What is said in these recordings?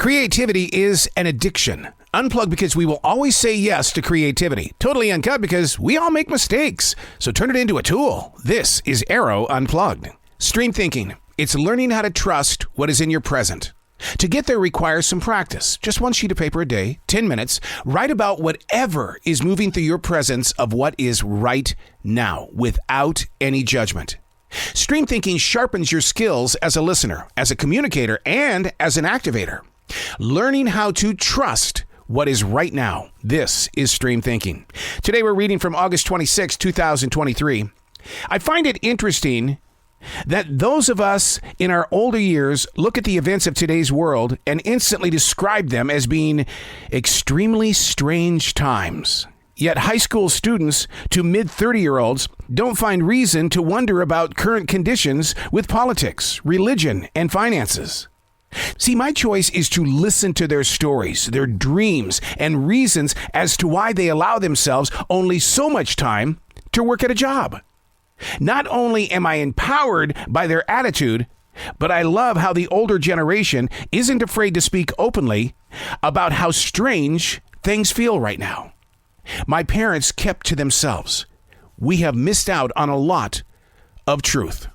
Creativity is an addiction. Unplugged because we will always say yes to creativity. Totally Uncut because we all make mistakes. So turn it into a tool. This is Arroe Unplugged. Stream thinking. It's learning how to trust what is in your present. To get there requires some practice. Just one sheet of paper a day, 10 minutes. Write about whatever is moving through your presence of what is right now without any judgment. Stream thinking sharpens your skills as a listener, as a communicator, and as an activator. Learning how to trust what is right now. This is Stream Thinking. Today we're reading from August 26, 2023. I find it interesting that those of us in our older years look at the events of today's world and instantly describe them as being extremely strange times. Yet high school students to mid-30-year-olds don't find reason to wonder about current conditions with politics, religion, and finances. See, my choice is to listen to their stories, their dreams, and reasons as to why they allow themselves only so much time to work at a job. Not only am I empowered by their attitude, but I love how the older generation isn't afraid to speak openly about how strange things feel right now. My parents kept to themselves. We have missed out on a lot of truth.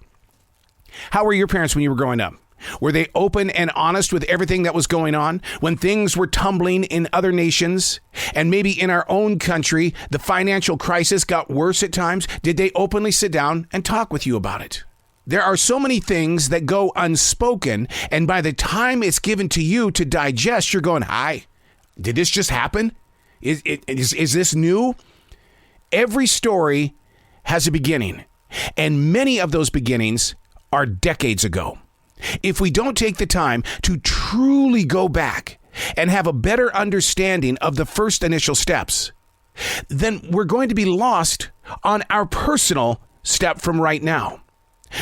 How were your parents when you were growing up? Were they open and honest with everything that was going on? When things were tumbling in other nations and maybe in our own country, the financial crisis got worse at times, did they openly sit down and talk with you about it? There are so many things that go unspoken, and by the time it's given to you to digest, you're going, hi, did this just happen? Is this new? Every story has a beginning, and many of those beginnings are decades ago. If we don't take the time to truly go back and have a better understanding of the first initial steps, then we're going to be lost on our personal step from right now.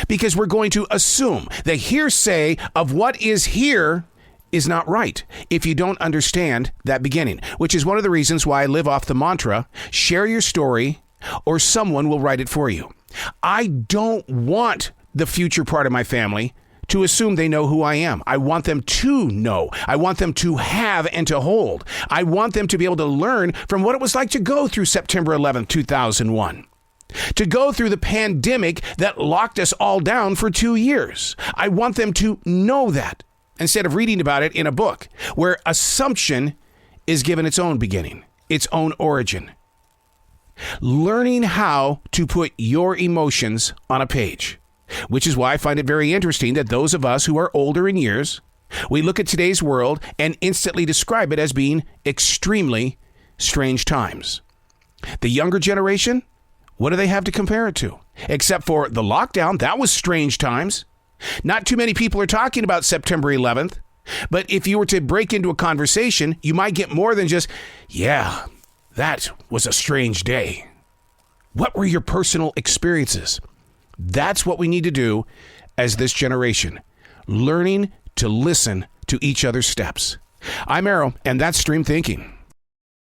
Because we're going to assume the hearsay of what is here is not right if you don't understand that beginning, which is one of the reasons why I live off the mantra, share your story or someone will write it for you. I don't want the future part of my family to assume they know who I am. I want them to know. I want them to have and to hold. I want them to be able to learn from what it was like to go through September 11th, 2001. To go through the pandemic that locked us all down for 2 years. I want them to know that instead of reading about it in a book where assumption is given its own beginning, its own origin. Learning how to put your emotions on a page. Which is why I find it very interesting that those of us who are older in years, we look at today's world and instantly describe it as being extremely strange times. The younger generation, what do they have to compare it to? Except for the lockdown, that was strange times. Not too many people are talking about September 11th, but if you were to break into a conversation, you might get more than just, yeah, that was a strange day. What were your personal experiences? That's what we need to do as this generation, learning to listen to each other's steps. I'm Arroe, and that's Stream Thinking.